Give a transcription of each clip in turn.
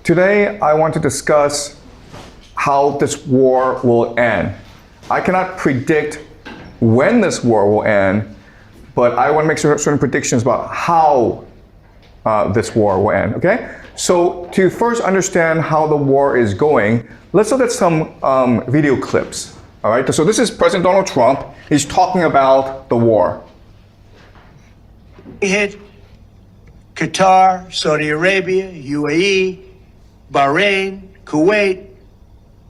Today, I want to discuss how this war will end. I cannot predict when this war will end, but I want to make certain predictions about how this war will end, okay? So to first understand how the war is going, let's look at some video clips, all right? So this is President Donald Trump. He's talking about the war. We hit Qatar, Saudi Arabia, UAE, Bahrain, Kuwait.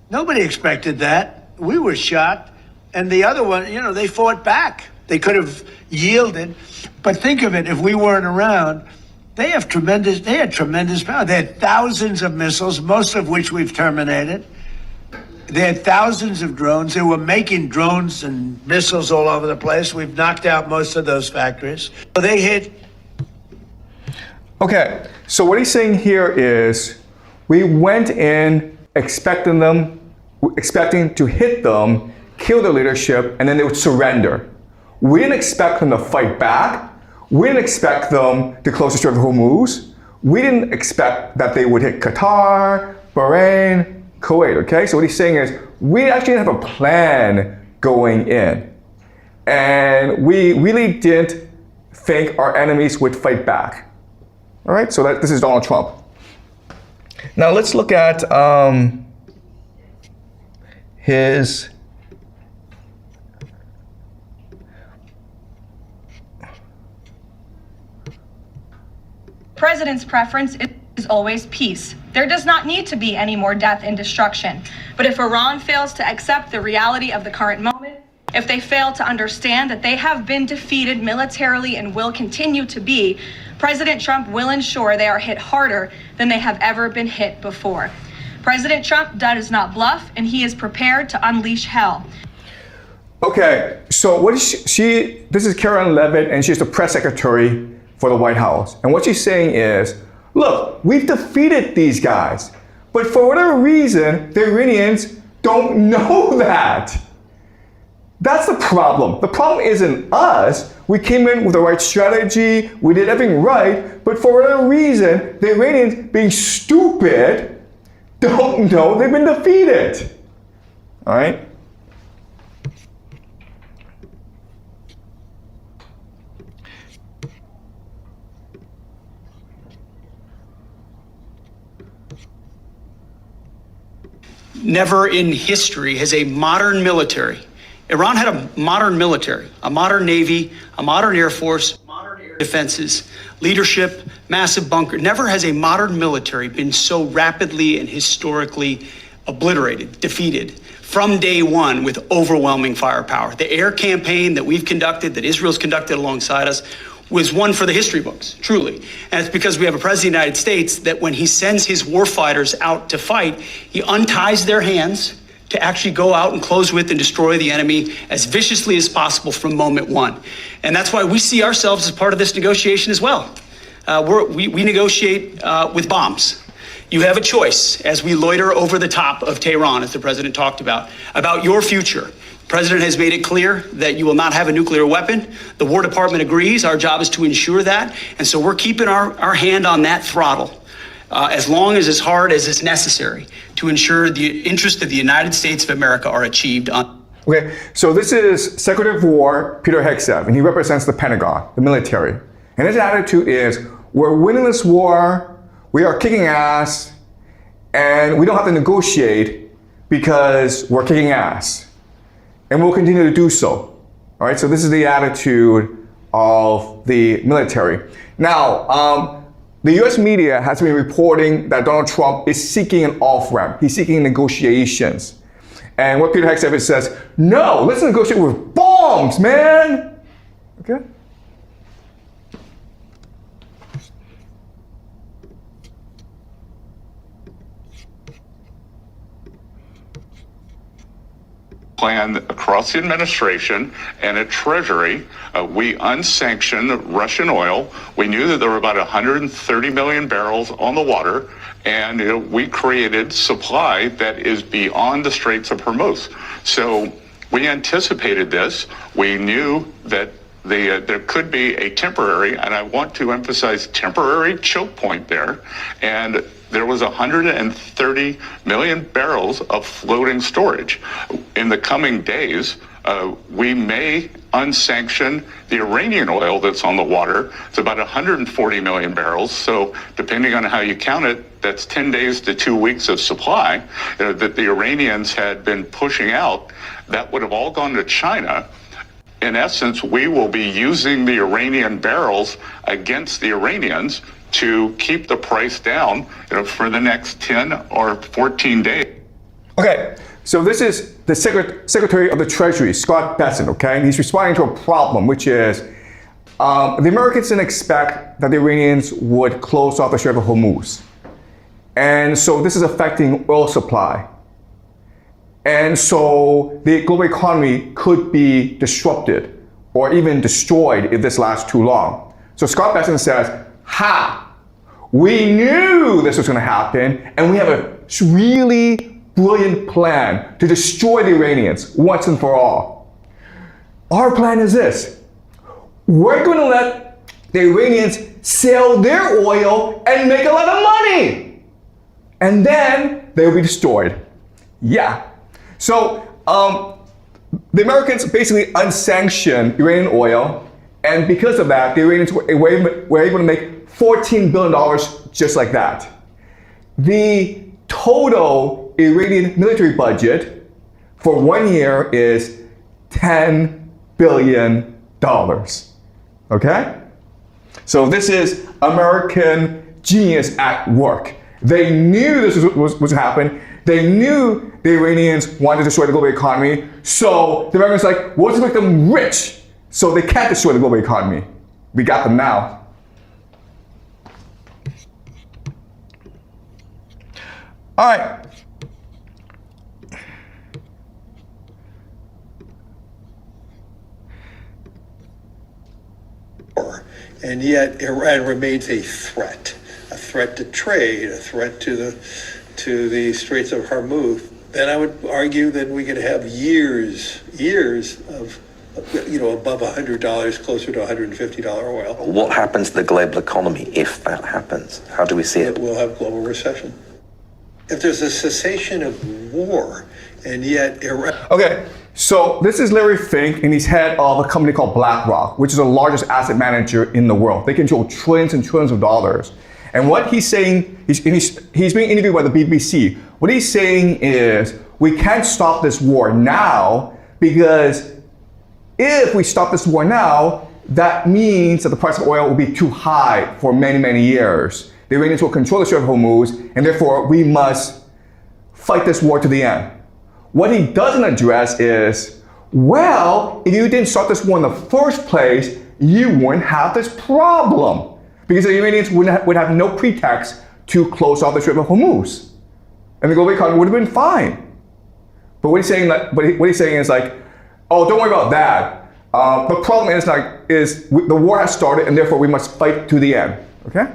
Nobody expected that. We were shocked. And the other one, they fought back. They could have yielded. But think of it, if we weren't around, they had tremendous power. They had thousands of missiles, most of which we've terminated. They had thousands of drones. They were making drones and missiles all over the place. We've knocked out most of those factories. So they hit. Okay, so what he's saying here is we went in expecting to hit them, kill their leadership, and then they would surrender. We didn't expect them to fight back. We didn't expect them to close the Strait of Hormuz. We didn't expect that they would hit Qatar, Bahrain, Kuwait, okay? So what he's saying is we actually didn't have a plan going in. And we really didn't think our enemies would fight back. All right, so this is Donald Trump. Now let's look at his President's preference is always peace. There does not need to be any more death and destruction. But if Iran fails to accept the reality of the current moment, if they fail to understand that they have been defeated militarily and will continue to be, President Trump will ensure they are hit harder than they have ever been hit before. President Trump does not bluff, and he is prepared to unleash hell. Okay, so what is she this is Karen Levitt, and she's the press secretary for the White House. And what she's saying is, look, we've defeated these guys, but for whatever reason, the Iranians don't know that. That's the problem. The problem isn't us. We came in with the right strategy, we did everything right, but for whatever reason, the Iranians, being stupid, don't know they've been defeated. All right? Never in history has a modern military. Iran had a modern military, a modern navy, a modern air force, modern air defenses, leadership, massive bunker. Never has a modern military been so rapidly and historically obliterated, defeated from day one with overwhelming firepower. The air campaign that we've conducted, that Israel's conducted alongside us, was one for the history books, truly. And it's because we have a president of the United States that when he sends his warfighters out to fight, he unties their hands to actually go out and close with and destroy the enemy as viciously as possible from moment one. And that's why we see ourselves as part of this negotiation as well. We negotiate with bombs. You have a choice as we loiter over the top of Tehran, as the president talked about your future. The president has made it clear that you will not have a nuclear weapon. The War Department agrees. Our job is to ensure that. And so we're keeping our hand on that throttle as long as hard as it's necessary to ensure the interests of the United States of America are achieved. Okay, so this is Secretary of War Peter Hegseth, and he represents the Pentagon, the military. And his attitude is, we're winning this war, we are kicking ass, and we don't have to negotiate because we're kicking ass. And we'll continue to do so. All right, so this is the attitude of the military. Now, the US media has been reporting that Donald Trump is seeking an off-ramp. He's seeking negotiations. And what Peter Hegseth says, no, let's negotiate with bombs, man. Okay? Plan across the administration and at Treasury. We unsanctioned Russian oil. We knew that there were about 130 million barrels on the water, and we created supply that is beyond the Straits of Hormuz. So we anticipated this. We knew that there could be a temporary, and I want to emphasize temporary, choke point there. And there was 130 million barrels of floating storage. In the coming days, we may unsanction the Iranian oil that's on the water. It's about 140 million barrels. So depending on how you count it, that's 10 days to 2 weeks of supply that the Iranians had been pushing out. That would have all gone to China. In essence, we will be using the Iranian barrels against the Iranians to keep the price down for the next 10 or 14 days. Okay, so this is the Secretary of the Treasury, Scott Bessent, okay? And he's responding to a problem, which is the Americans didn't expect that the Iranians would close off the Strait of Hormuz. And so this is affecting oil supply. And so the global economy could be disrupted or even destroyed if this lasts too long. So Scott Bessent says, we knew this was going to happen, and we have a really brilliant plan to destroy the Iranians once and for all. Our plan is this. We're going to let the Iranians sell their oil and make a lot of money. And then they'll be destroyed. Yeah. So the Americans basically unsanctioned Iranian oil, and because of that, the Iranians were able to make $14 billion just like that. The total Iranian military budget for 1 year is $10 billion. Okay? So this is American genius at work. They knew this was happening. They knew the Iranians wanted to destroy the global economy. So the Americans were like, well, let's make them rich so they can't destroy the global economy. We got them now. All right. And yet Iran remains a threat to trade, a threat to the Straits of Hormuz. Then I would argue that we could have years of above $100, closer to $150 oil. What happens to the global economy if that happens? How do we see it? We'll have global recession. If there's a cessation of war, and yet Iran... Okay, so this is Larry Fink, and he's head of a company called BlackRock, which is the largest asset manager in the world. They control trillions and trillions of dollars. And what he's saying, he's being interviewed by the BBC. What he's saying is, we can't stop this war now, because if we stop this war now, that means that the price of oil will be too high for many, many years. The Iranians will control the Strait of Hormuz, and therefore we must fight this war to the end. What he doesn't address is, well, if you didn't start this war in the first place, you wouldn't have this problem. Because the Iranians would have no pretext to close off the Strait of Hormuz. And the global economy would have been fine. But what he's saying is like, oh, don't worry about that. The problem is the war has started, and therefore we must fight to the end. Okay?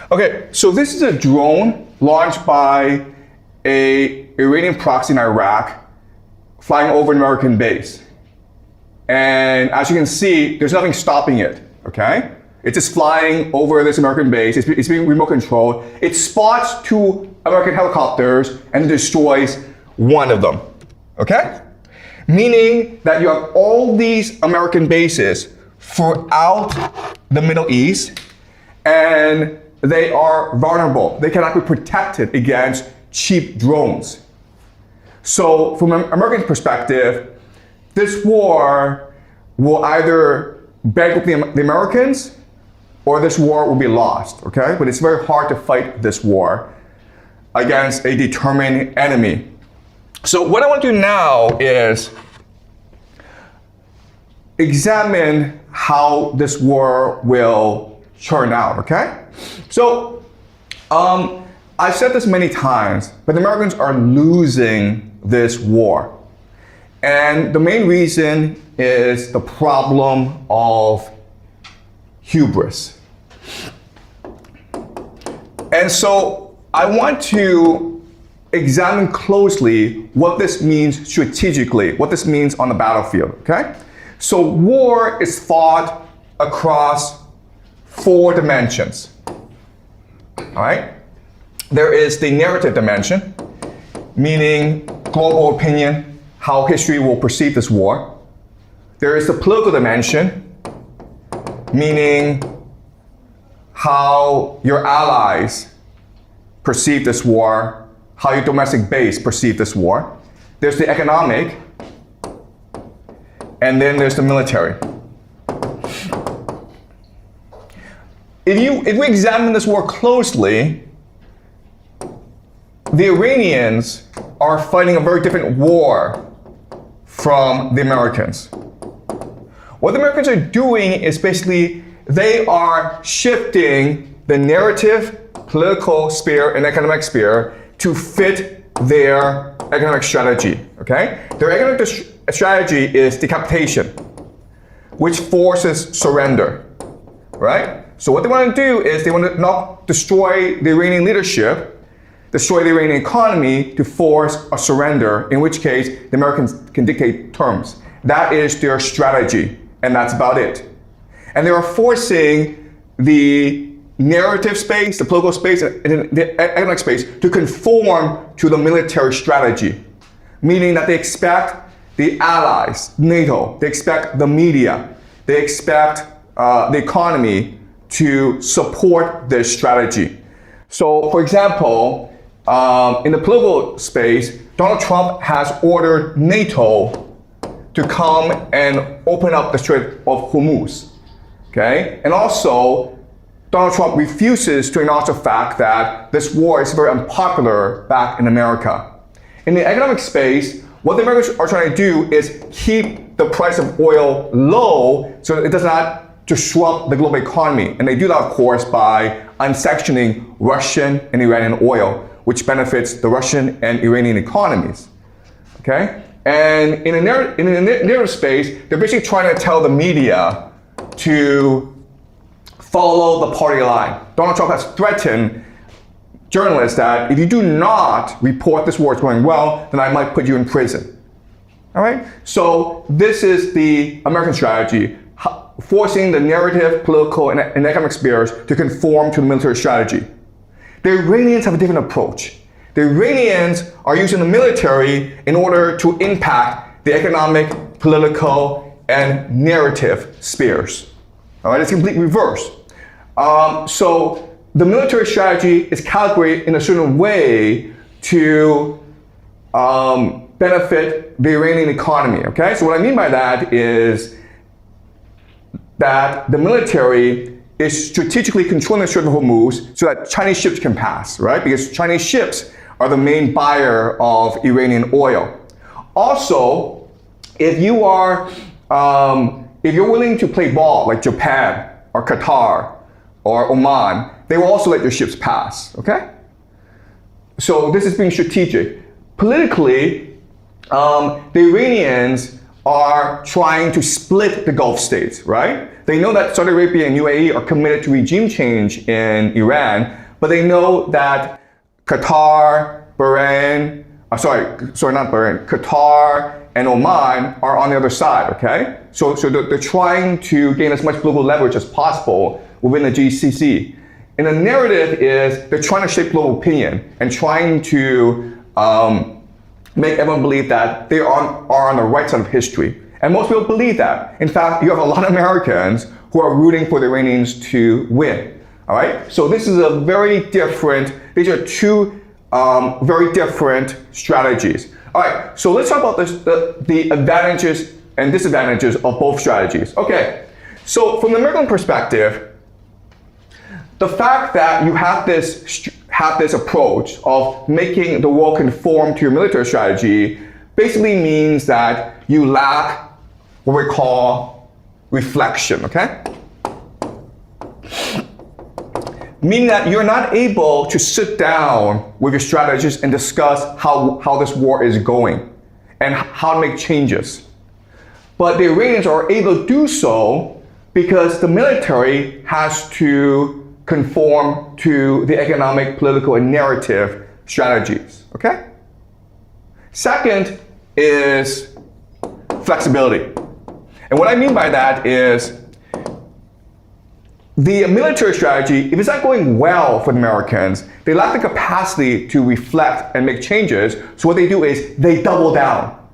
Okay, so this is a drone launched by an Iranian proxy in Iraq flying over an American base. And as you can see, there's nothing stopping it, okay? It's just flying over this American base. It's being remote controlled. It spots 2 American helicopters and destroys one of them, okay? Meaning that you have all these American bases throughout the Middle East, and they are vulnerable. They cannot be protected against cheap drones. So from an American perspective, this war will either bankrupt the Americans or this war will be lost, okay? But it's very hard to fight this war against a determined enemy. So what I want to do now is examine how this war will turn out, okay? So I've said this many times, but the Americans are losing this war. And the main reason is the problem of hubris. And so I want to examine closely what this means strategically, what this means on the battlefield, okay? So war is fought across 4 dimensions, all right? There is the narrative dimension, meaning global opinion, how history will perceive this war. There is the political dimension, meaning how your allies perceive this war, how your domestic base perceive this war. There's the economic, and then there's the military. If we examine this war closely, the Iranians are fighting a very different war from the Americans. What the Americans are doing is basically they are shifting the narrative, political sphere, and economic sphere to fit their economic strategy, okay? Their economic strategy is decapitation, which forces surrender, right? So what they want to do is they want to not destroy the Iranian leadership, destroy the Iranian economy to force a surrender, in which case the Americans can dictate terms. That is their strategy, and that's about it. And they are forcing the narrative space, the political space, and the economic space to conform to the military strategy, meaning that they expect the allies, NATO, they expect the media, they expect the economy to support their strategy. So, for example, in the political space, Donald Trump has ordered NATO to come and open up the Strait of Hormuz, okay? And also, Donald Trump refuses to acknowledge the fact that this war is very unpopular back in America. In the economic space, what the Americans are trying to do is keep the price of oil low so that it does not disrupt the global economy. And they do that, of course, by unsanctioning Russian and Iranian oil, which benefits the Russian and Iranian economies, okay? And in a narrative space, they're basically trying to tell the media to follow the party line. Donald Trump has threatened journalists that if you do not report this war is going well, then I might put you in prison, all right? So this is the American strategy, forcing the narrative, political, and economic spheres to conform to the military strategy. The Iranians have a different approach. The Iranians are using the military in order to impact the economic, political, and narrative spheres. All right, it's completely reverse. So the military strategy is calibrated in a certain way to benefit the Iranian economy, okay? So what I mean by that is that the military is strategically controlling the Strait of Hormuz so that Chinese ships can pass, right? Because Chinese ships are the main buyer of Iranian oil. Also, if you're willing to play ball like Japan or Qatar or Oman, they will also let your ships pass, okay? So this is being strategic. Politically, the Iranians are trying to split the Gulf states, right? They know that Saudi Arabia and UAE are committed to regime change in Iran, but they know that Qatar, Bahrain, Qatar and Oman are on the other side, okay? So they're trying to gain as much global leverage as possible within the GCC. And the narrative is they're trying to shape global opinion and trying to make everyone believe that they are on the right side of history. And most people believe that. In fact, you have a lot of Americans who are rooting for the Iranians to win. All right? So this is a very different, these are two very different strategies. All right, so let's talk about the advantages and disadvantages of both strategies. Okay, so from the American perspective, the fact that you have this approach of making the world conform to your military strategy basically means that you lack what we call reflection, okay? meaning that you're not able to sit down with your strategists and discuss how this war is going and how to make changes. But the Iranians are able to do so because the military has to conform to the economic, political, and narrative strategies, okay? Second is flexibility. And what I mean by that is the military strategy, if it's not going well for the Americans, they lack the capacity to reflect and make changes. So what they do is they double down,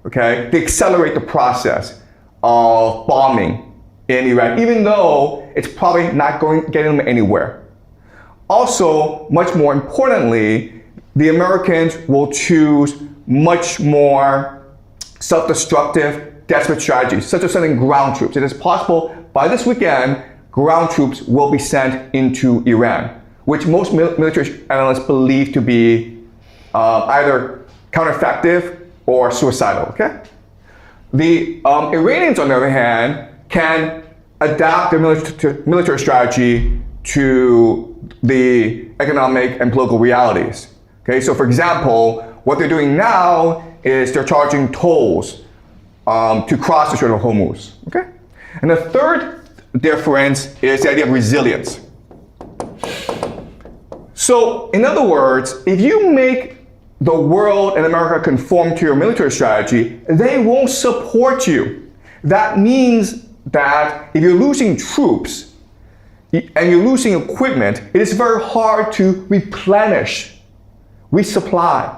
okay? They accelerate the process of bombing in Iran, even though it's probably not getting them anywhere. Also, much more importantly, the Americans will choose much more self-destructive, desperate strategies, such as sending ground troops. It is possible by this weekend, ground troops will be sent into Iran, which most military analysts believe to be either countereffective or suicidal, okay? The Iranians, on the other hand, can adapt their military strategy to the economic and political realities, okay? So for example, what they're doing now is they're charging tolls to cross the Strait of Hormuz, okay? And the third difference is the idea of resilience. So, in other words, if you make the world and America conform to your military strategy, they won't support you. That means that if you're losing troops and you're losing equipment, it is very hard to replenish, resupply.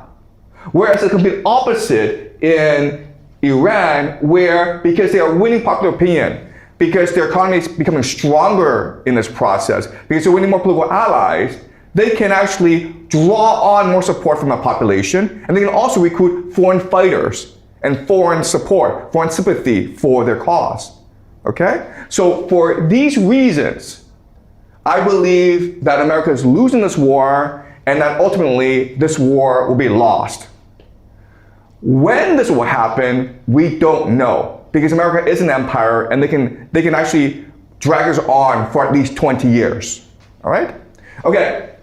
Whereas the complete opposite in Iran, where because they are winning popular opinion, because their economy is becoming stronger in this process, because they're winning more political allies, they can actually draw on more support from the population, and they can also recruit foreign fighters and foreign support, foreign sympathy for their cause, okay? So for these reasons, I believe that America is losing this war and that ultimately this war will be lost. When this will happen, we don't know. Because America is an empire and they can actually drag us on for at least 20 years. All right? Okay.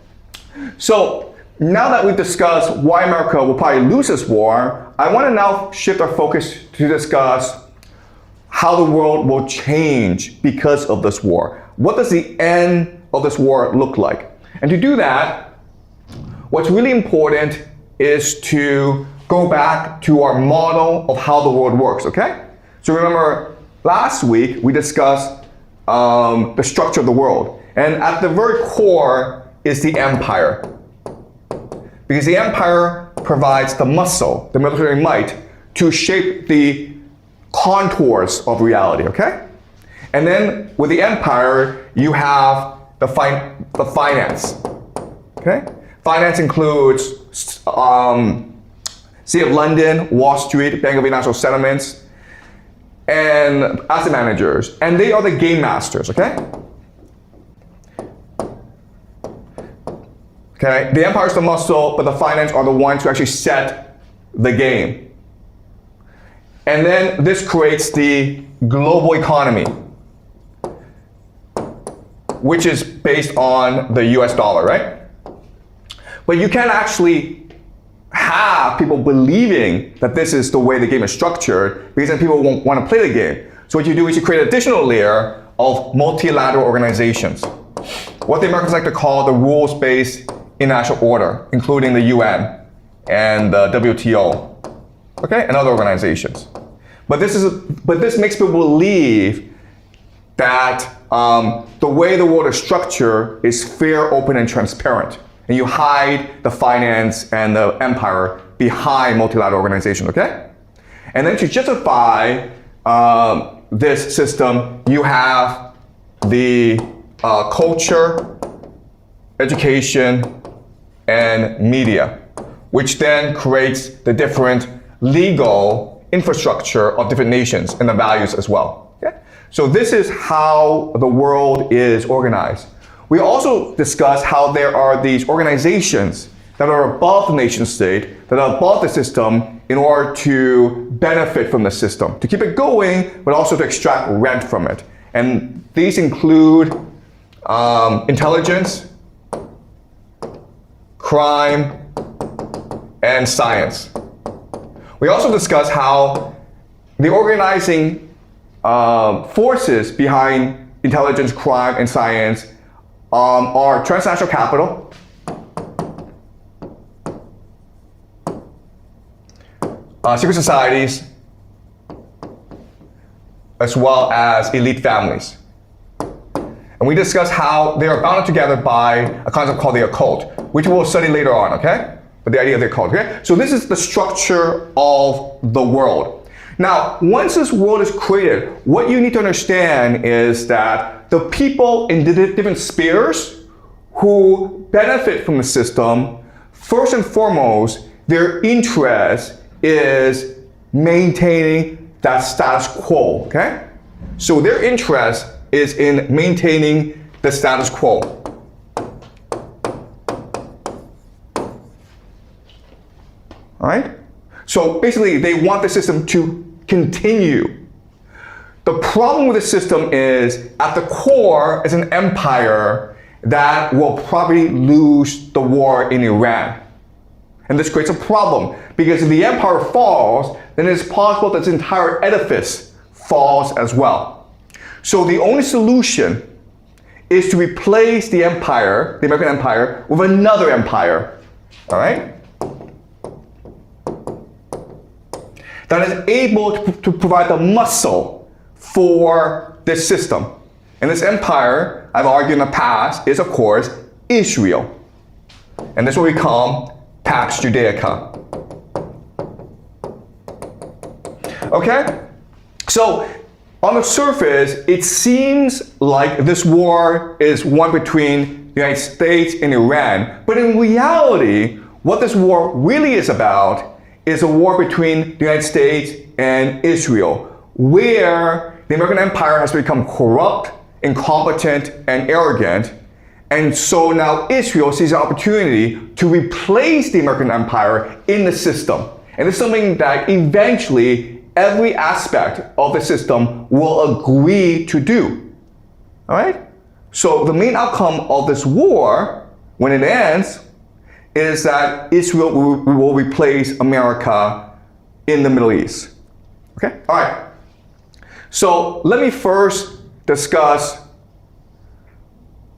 So now that we've discussed why America will probably lose this war, I want to now shift our focus to discuss how the world will change because of this war. What does the end of this war look like? And to do that, what's really important is to go back to our model of how the world works, okay? So remember, last week we discussed the structure of the world. And at the very core is the empire. Because the empire provides the muscle, the military might, to shape the contours of reality, okay? And then with the empire, you have the finance, okay? Finance includes City of London, Wall Street, Bank of International Settlements, and asset managers, and they are the game masters, okay? Okay, the empire is the muscle, but the finance are the ones who actually set the game. And then this creates the global economy, which is based on the US dollar, right? But you can't actually have people believing that this is the way the game is structured, because then people won't want to play the game. So what you do is you create an additional layer of multilateral organizations, what the Americans like to call the rules-based international order, including the UN and the WTO, okay, and other organizations. But this makes people believe that the way the world is structured is fair, open, and transparent. And you hide the finance and the empire behind multilateral organizations, okay? And then to justify this system, you have the culture, education, and media, which then creates the different legal infrastructure of different nations and the values as well, okay? So this is how the world is organized. We also discussed how there are these organizations that are above the nation state, that are above the system in order to benefit from the system, to keep it going, but also to extract rent from it. And these include intelligence, crime, and science. We also discussed how the organizing forces behind intelligence, crime, and science are transnational capital, secret societies, as well as elite families. And we discussed how they are bound together by a concept called the occult, which we'll study later on, okay? But the idea of the occult, okay? So this is the structure of the world. Now, once this world is created, what you need to understand is that the people in different spheres who benefit from the system, first and foremost, their interest is maintaining that status quo, okay? So their interest is in maintaining the status quo. All right? So basically, they want the system to continue. The problem with the system is, at the core is an empire that will probably lose the war in Iran. And this creates a problem, because if the empire falls, then it's possible that this entire edifice falls as well. So the only solution is to replace the empire, the American empire, with another empire, all right? That is able to provide the muscle for this system. And this empire, I've argued in the past, is of course Israel. And this is what we call Pax Judaica. Okay? So, on the surface, it seems like this war is one between the United States and Iran. But in reality, what this war really is about is a war between the United States and Israel, where the American empire has become corrupt, incompetent, and arrogant. And so now Israel sees an opportunity to replace the American empire in the system. And it's something that eventually every aspect of the system will agree to do. All right? So the main outcome of this war, when it ends, is that Israel will replace America in the Middle East. Okay? All right. So let me first discuss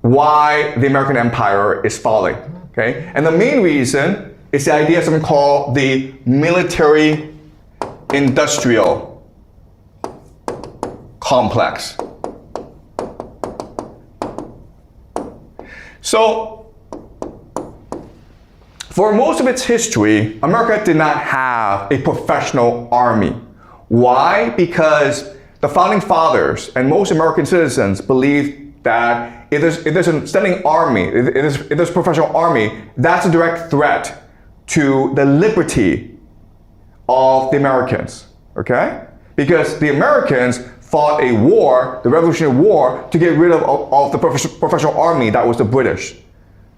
why the American empire is falling. Okay? And the main reason is the idea of something called the military industrial complex. So, for most of its history, America did not have a professional army. Why? Because the founding fathers and most American citizens believed that if there's a standing army, if there's a professional army, that's a direct threat to the liberty of the Americans, okay? Because the Americans fought a war, the Revolutionary War, to get rid of the professional army that was the British.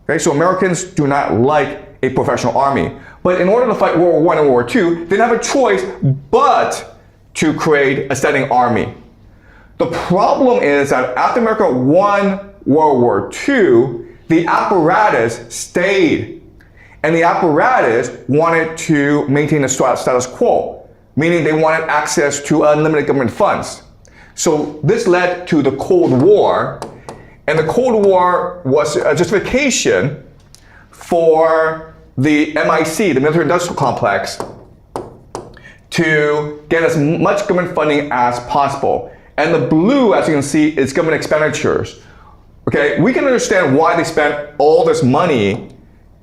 Okay, so Americans do not like a professional army. But in order to fight World War I and World War II, they didn't have a choice but to create a standing army. The problem is that after America won World War II, the apparatus stayed. And the apparatus wanted to maintain the status quo, meaning they wanted access to unlimited government funds. So this led to the Cold War, and the Cold War was a justification for the MIC, the military industrial complex, to get as much government funding as possible. And the blue, as you can see, is government expenditures. Okay, we can understand why they spent all this money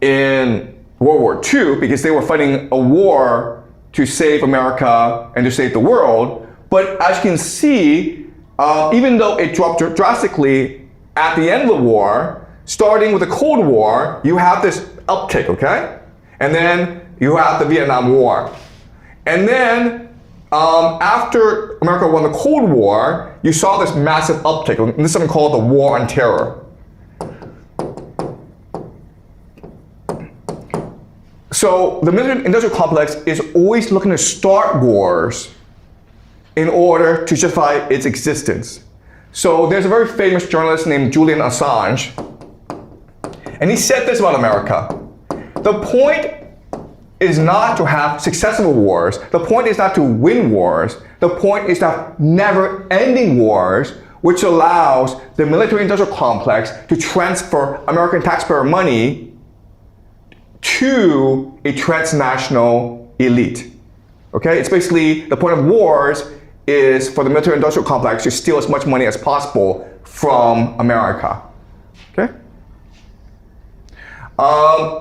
in World War II, because they were fighting a war to save America and to save the world. But as you can see, even though it dropped drastically at the end of the war, starting with the Cold War, you have this uptick, okay? And then you have the Vietnam War. And then after America won the Cold War, you saw this massive uptick. And this is something called the War on Terror. So the military industrial complex is always looking to start wars in order to justify its existence. So there's a very famous journalist named Julian Assange, and he said this about America. The point is not to have successful wars. The point is not to win wars. The point is to have never-ending wars, which allows the military-industrial complex to transfer American taxpayer money to a transnational elite. Okay? It's basically the point of wars is for the military-industrial complex to steal as much money as possible from America. Okay?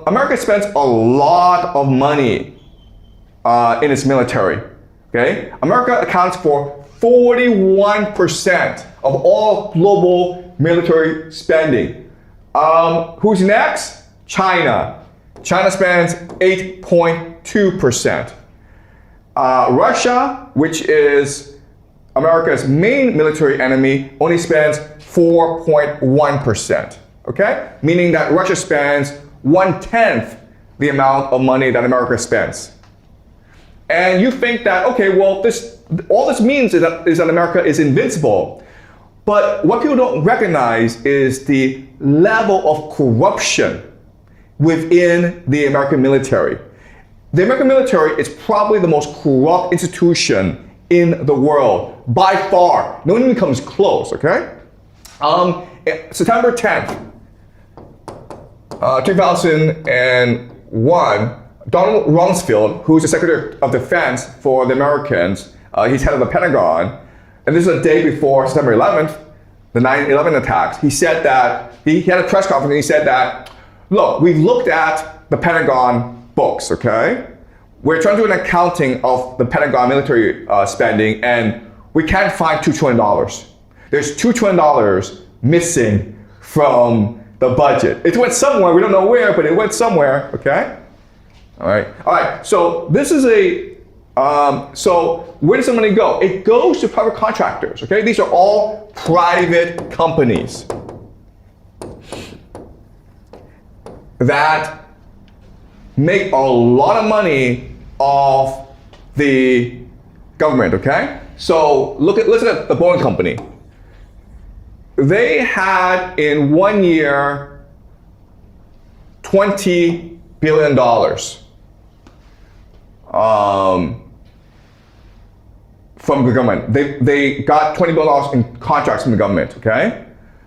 America spends a lot of money in its military. Okay? America accounts for 41% of all global military spending. Who's next? China. China spends 8.2%. Russia, which is America's main military enemy, only spends 4.1%. Okay? Meaning that Russia spends 1/10 the amount of money that America spends. And you think that, okay, well, all this means is that America is invincible. But what people don't recognize is the level of corruption within the American military. The American military is probably the most corrupt institution in the world, by far. No one even comes close, okay? September 10th, 2001, Donald Rumsfeld, who's the Secretary of Defense for the Americans, he's head of the Pentagon, and this is a day before September 11th, the 9/11 attacks. He said that, he had a press conference and he said that, look, we've looked at the Pentagon books, okay? We're trying to do an accounting of the Pentagon military spending, and we can't find $2 trillion. There's $2 trillion missing from the budget. It went somewhere, we don't know where, but it went somewhere, okay? All right, so this is so where does the money go? It goes to private contractors, okay? These are all private companies that make a lot of money off the government, okay? So listen at the Boeing company. They had in 1 year $20 billion from the government. They got $20 billion in contracts from the government, okay?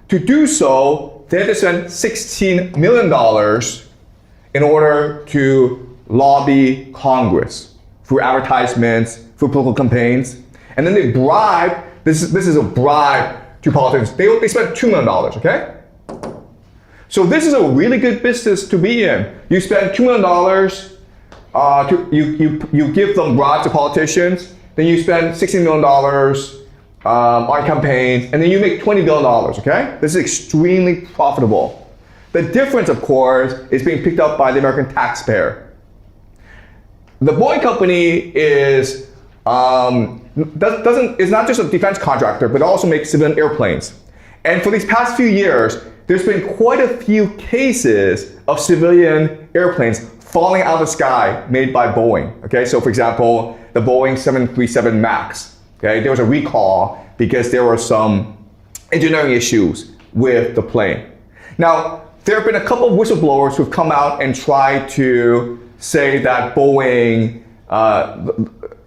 To do so, they had to spend $16 million in order to lobby Congress through advertisements, through political campaigns. And then they bribed, this is a bribe to politicians. They spent $2 million, okay? So this is a really good business to be in. You spend $2 million, you give them bribes to politicians, then you spend $16 million on campaigns, and then you make $20 billion, okay? This is extremely profitable. The difference, of course, is being picked up by the American taxpayer. The Boeing company is not just a defense contractor, but also makes civilian airplanes. And for these past few years, there's been quite a few cases of civilian airplanes falling out of the sky made by Boeing. Okay, so for example, the Boeing 737 MAX. Okay, there was a recall because there were some engineering issues with the plane. Now, there have been a couple of whistleblowers who've come out and tried to say that Boeing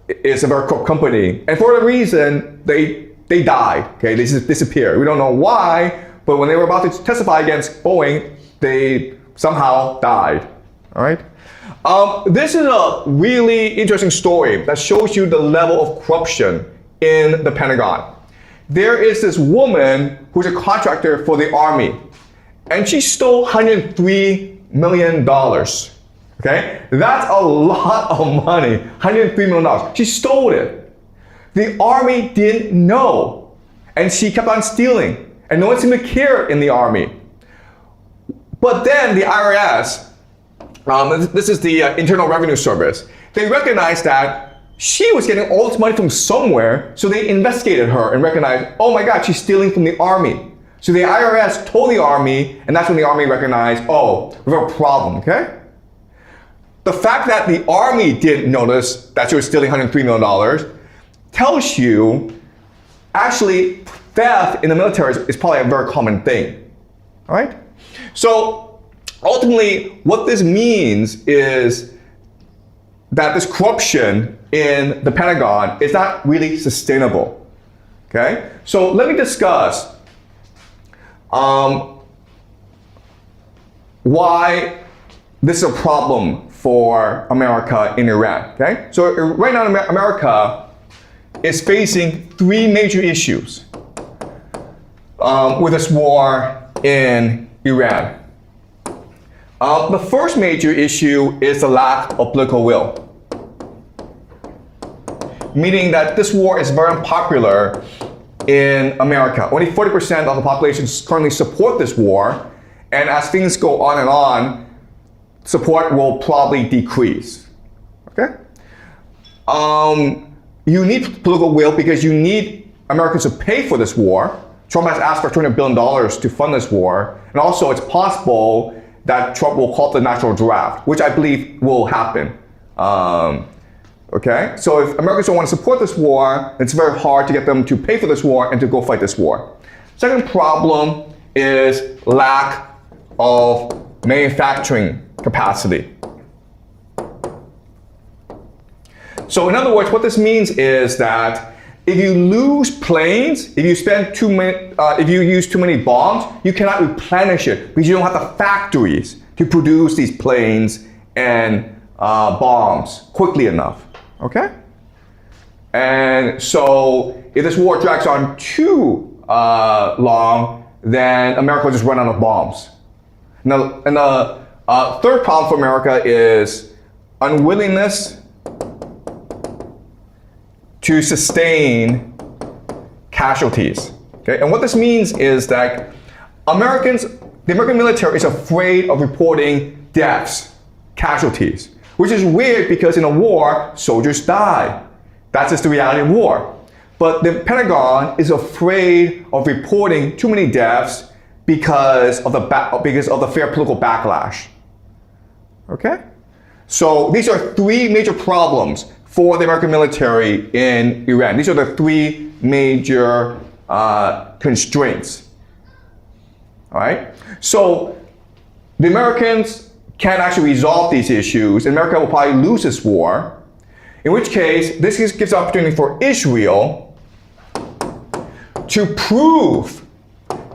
is a very corrupt company. And for whatever reason, they died, okay? They just disappeared. We don't know why, but when they were about to testify against Boeing, they somehow died, all right? This is a really interesting story that shows you the level of corruption in the Pentagon. There is this woman who's a contractor for the Army, and she stole $103 million. Okay? That's a lot of money, $103 million. She stole it. The Army didn't know, and she kept on stealing, and no one seemed to care in the Army. But then the IRS, this is the Internal Revenue Service, they recognized that she was getting all this money from somewhere, so they investigated her and recognized, oh my God, she's stealing from the Army. So the IRS told the Army, and that's when the Army recognized, oh, we have a problem, okay? The fact that the Army didn't notice that she was stealing $103 million tells you, actually theft in the military is probably a very common thing. All right? So ultimately, what this means is that this corruption in the Pentagon is not really sustainable. Okay? So let me discuss why this is a problem for America in Iran. Okay? So right now, America is facing three major issues with this war in Iran. The first major issue is the lack of political will, meaning that this war is very unpopular in America. Only 40% of the population currently support this war, and as things go on and on, support will probably decrease. Okay? You need political will because you need Americans to pay for this war. Trump has asked for $200 billion to fund this war, and also it's possible that Trump will call it the national draft, which I believe will happen. Okay? So if Americans don't want to support this war, it's very hard to get them to pay for this war and to go fight this war. Second problem is lack of manufacturing capacity. So in other words, what this means is that if you lose planes, if you use too many bombs, you cannot replenish it because you don't have the factories to produce these planes and bombs quickly enough. Okay? And so if this war drags on too long, then America will just run out of bombs. Now, and the third problem for America is unwillingness to sustain casualties. Okay? And what this means is that the American military is afraid of reporting deaths, casualties, which is weird because in a war, soldiers die. That's just the reality of war. But the Pentagon is afraid of reporting too many deaths because of the fair political backlash. Okay? So these are three major problems for the American military in Iran. These are the three major constraints. All right? So the Americans can actually resolve these issues, and America will probably lose this war, in which case this gives opportunity for Israel to prove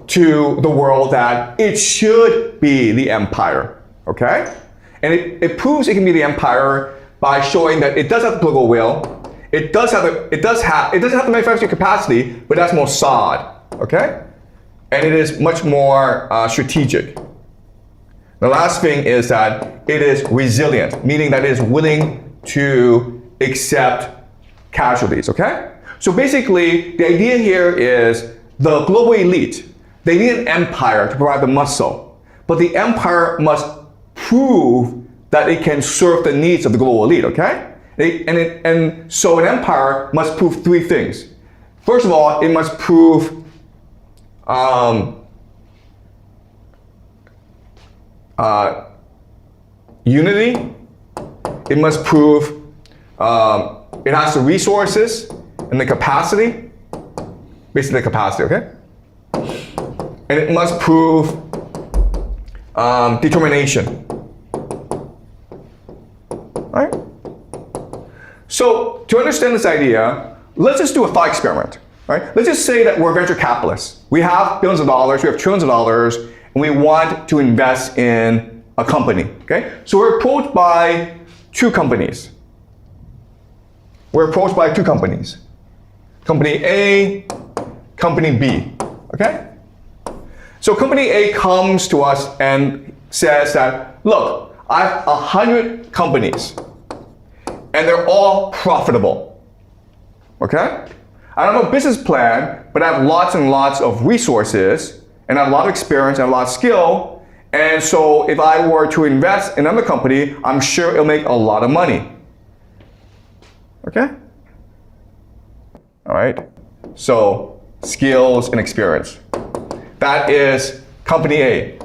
to the world that it should be the empire, okay? And it proves it can be the empire by showing that it does have the political will, it doesn't have the manufacturing capacity, but that's Mossad, okay? And it is much more strategic. The last thing is that it is resilient, meaning that it is willing to accept casualties, okay? So basically, the idea here is the global elite, they need an empire to provide the muscle, but the empire must prove that it can serve the needs of the global elite, okay? And so an empire must prove three things. First of all, it must prove unity. It must prove it has the resources and the capacity, basically the capacity, okay? And it must prove determination. All right? So to understand this idea, let's just do a thought experiment. Right? Let's just say that we're venture capitalists. We have billions of dollars, we have trillions of dollars, and we want to invest in a company. Okay? So we're approached by two companies. Company A, Company B. Okay? So Company A comes to us and says that, look, I have 100 companies, and they're all profitable. Okay? I don't have a business plan, but I have lots and lots of resources, and I have a lot of experience and a lot of skill. And so if I were to invest in another company, I'm sure it'll make a lot of money. Okay? All right? So skills and experience. That is Company A.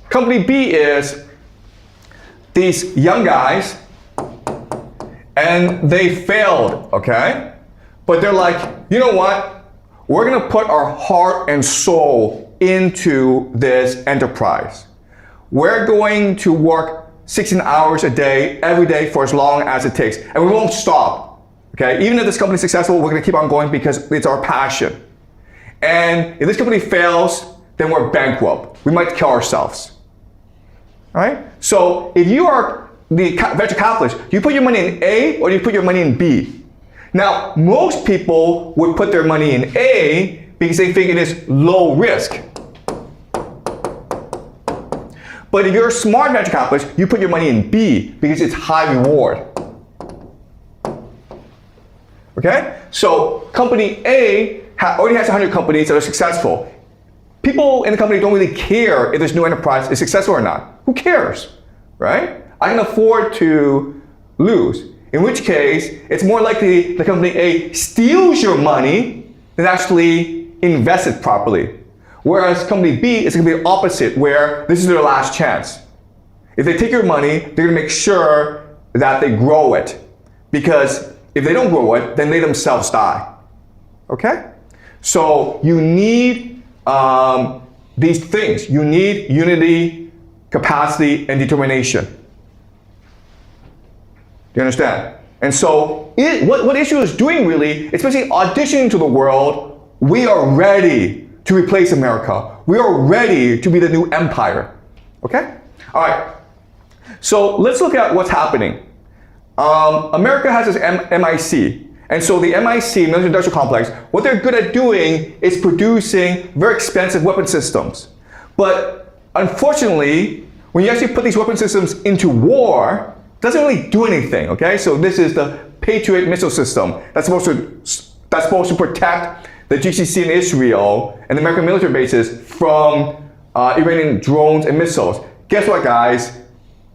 Company B is these young guys, and they failed, okay? But they're like, you know what? we're going to put our heart and soul into this enterprise. We're going to work 16 hours a day, every day for as long as it takes. And we won't stop, okay? Even if this company is successful, we're gonna keep on going because it's our passion. And if this company fails, then we're bankrupt. We might kill ourselves, all right? So if you are the venture capitalist, do you put your money in A or do you put your money in B? Now, most people would put their money in A because they think it is low risk. But if you're a smart venture capitalist, you put your money in B because it's high reward. Okay? So company A already has 100 companies that are successful. People in the company don't really care if this new enterprise is successful or not. Who cares, right? I can afford to lose. In which case, it's more likely the company A steals your money than actually invests it properly. Whereas company B is going to be the opposite, where this is their last chance. If they take your money, they're going to make sure that they grow it. Because if they don't grow it, then they themselves die. Okay? So you need these things. You need unity, capacity, and determination. Do you understand? And so what issue is doing really, especially auditioning to the world, we are ready to replace America. We are ready to be the new empire. Okay? All right. So let's look at what's happening. America has this MIC. And so the MIC, military industrial complex, what they're good at doing is producing very expensive weapon systems. But unfortunately, when you actually put these weapon systems into war, it doesn't really do anything, okay? So this is the Patriot missile system that's supposed to protect the GCC in Israel and the American military bases from Iranian drones and missiles. Guess what, guys?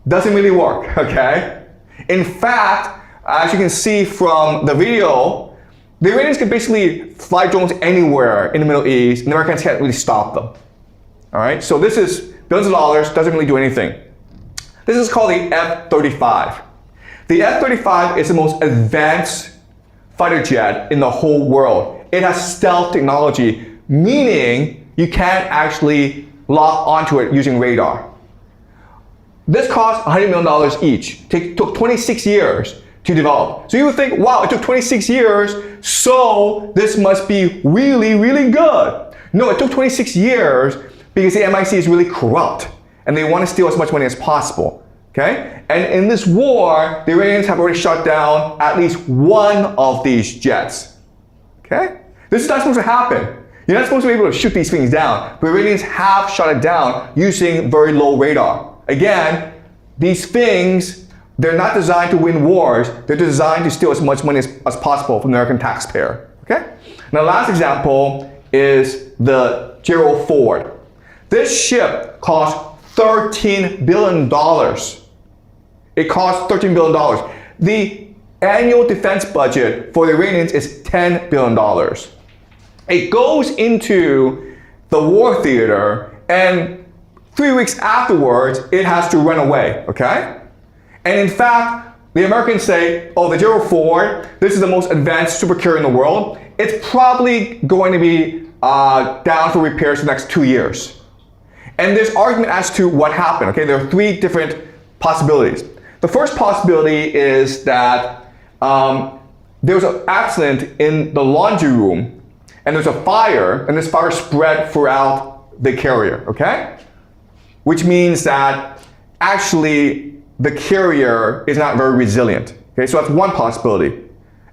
Doesn't really work, okay? In fact, as you can see from the video, the Iranians can basically fly drones anywhere in the Middle East, and the Americans can't really stop them. All right, so this is billions of dollars, doesn't really do anything. This is called the F-35. The F-35 is the most advanced fighter jet in the whole world. It has stealth technology, meaning you can't actually lock onto it using radar. This cost $100 million each. It took 26 years to develop. So you would think, wow, it took 26 years, so this must be really, really good. No, it took 26 years because the MIC is really corrupt and they want to steal as much money as possible. Okay? And in this war, the Iranians have already shot down at least one of these jets. Okay? This is not supposed to happen. You're not supposed to be able to shoot these things down. But Iranians have shot it down using very low radar. Again, these things, they're not designed to win wars. They're designed to steal as much money as possible from the American taxpayer. Okay? Now, the last example is the Gerald Ford. This ship cost $13 billion. It cost $13 billion. The annual defense budget for the Iranians is $10 billion. It goes into the war theater, and 3 weeks afterwards, it has to run away, okay? And in fact, the Americans say, oh, the Gerald Ford, this is the most advanced supercarrier in the world. It's probably going to be down for repairs for the next 2 years. And there's argument as to what happened, okay? There are three different possibilities. The first possibility is that there was an accident in the laundry room, and there's a fire, and this fire spread throughout the carrier, okay? Which means that actually the carrier is not very resilient, okay? So that's one possibility,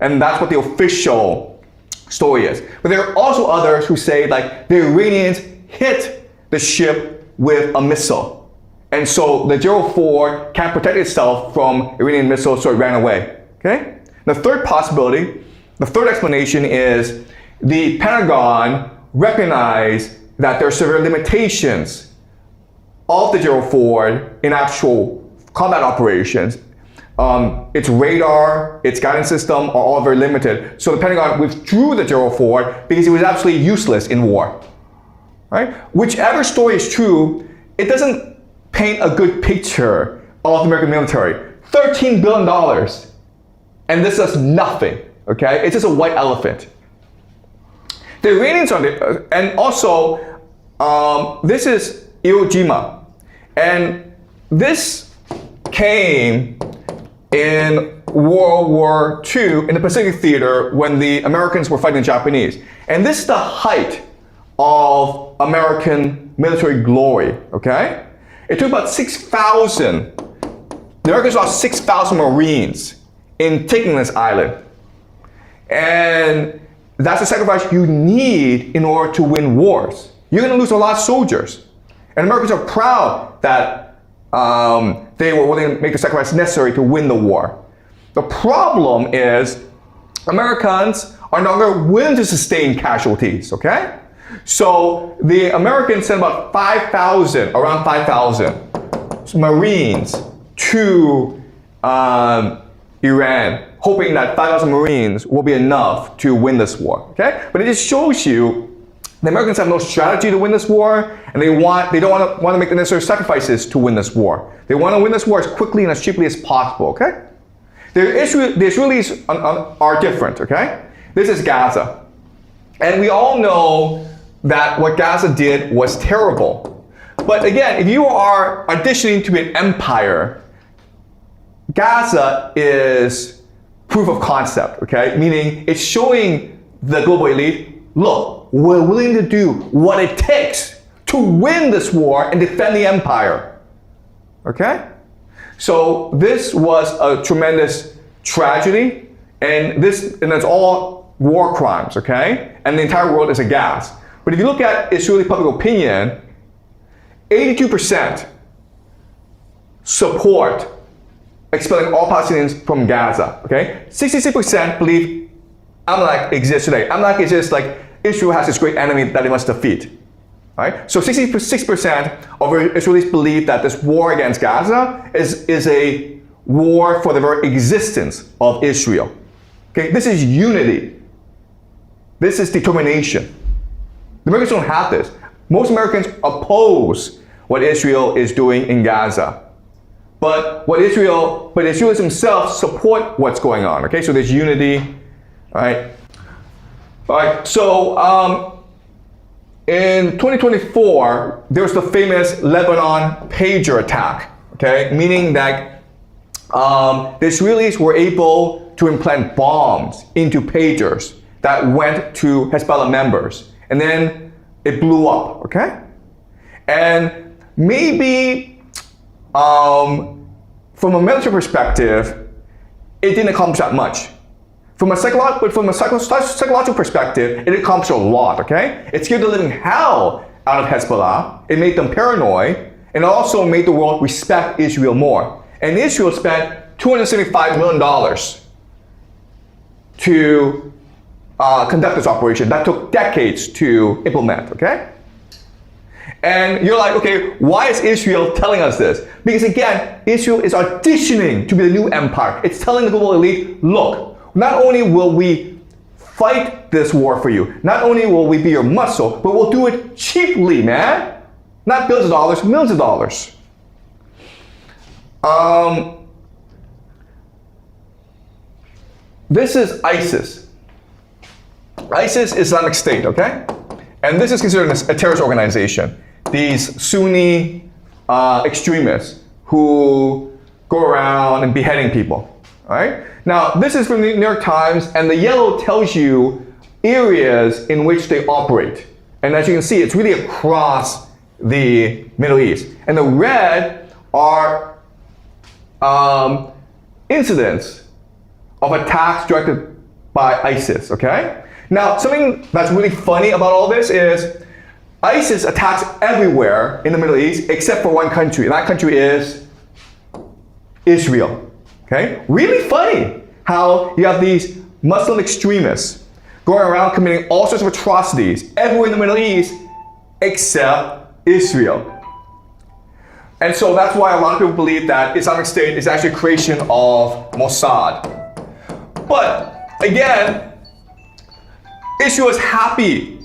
and that's what the official story is. But there are also others who say like the Iranians hit the ship with a missile, and so the Gerald Ford can't protect itself from Iranian missiles, so it ran away, okay? The third possibility, the third explanation is the Pentagon recognized that there are severe limitations of the Gerald Ford in actual combat operations. Its radar, its guidance system are all very limited. So the Pentagon withdrew the Gerald Ford because it was absolutely useless in war. Right? Whichever story is true, it doesn't paint a good picture of the American military. $13 billion. And this does nothing. Okay? It's just a white elephant. The Iranians are and also this is Iwo Jima, and this came in World War II in the Pacific Theater when the Americans were fighting the Japanese. And this is the height of American military glory, okay? It took about 6,000, the Americans lost 6,000 Marines in taking this island. And that's the sacrifice you need in order to win wars. You're gonna lose a lot of soldiers. And Americans are proud that they were willing to make the sacrifice necessary to win the war. The problem is Americans are no longer willing to sustain casualties, okay? So the Americans sent about 5,000, around 5,000 Marines to Iran, hoping that 5,000 Marines will be enough to win this war, okay? But it just shows you the Americans have no strategy to win this war, and they don't want to make the necessary sacrifices to win this war. They want to win this war as quickly and as cheaply as possible, okay? The Israelis are different, okay? This is Gaza. And we all know that what Gaza did was terrible. But again, if you are auditioning to be an empire, Gaza is proof of concept, okay? Meaning it's showing the global elite, look, we're willing to do what it takes to win this war and defend the empire, okay? So this was a tremendous tragedy, and it's all war crimes, okay? And the entire world is aghast. But if you look at Israeli public opinion, 82% support expelling all Palestinians from Gaza, okay? 66% believe Amalek exists today. Amalek is just like Israel has this great enemy that it must defeat, right? So 66% of Israelis believe that this war against Gaza is a war for the very existence of Israel. Okay, this is unity. This is determination. The Americans don't have this. Most Americans oppose what Israel is doing in Gaza. But Israelis themselves support what's going on, okay? So there's unity, right? All right, so in 2024, there was the famous Lebanon pager attack, okay? Meaning that the Israelis were able to implant bombs into pagers that went to Hezbollah members, and then it blew up, okay? And maybe from a military perspective, it didn't accomplish that much. From a psychological perspective, it accomplished a lot, okay? It scared the living hell out of Hezbollah. It made them paranoid, and it also made the world respect Israel more. And Israel spent $275 million to conduct this operation. That took decades to implement, okay? And you're like, okay, why is Israel telling us this? Because again, Israel is auditioning to be the new empire. It's telling the global elite, look, not only will we fight this war for you, not only will we be your muscle, but we'll do it cheaply, man. Not billions of dollars, millions of dollars. This is ISIS. ISIS is Islamic State, okay? And this is considered a terrorist organization. These Sunni extremists who go around and beheading people, all right? Now, this is from the New York Times, and the yellow tells you areas in which they operate. And as you can see, it's really across the Middle East. And the red are incidents of attacks directed by ISIS, okay? Now, something that's really funny about all this is ISIS attacks everywhere in the Middle East except for one country, and that country is Israel, okay? Really funny how you have these Muslim extremists going around committing all sorts of atrocities everywhere in the Middle East except Israel. And so that's why a lot of people believe that Islamic State is actually a creation of Mossad. But again, Israel is happy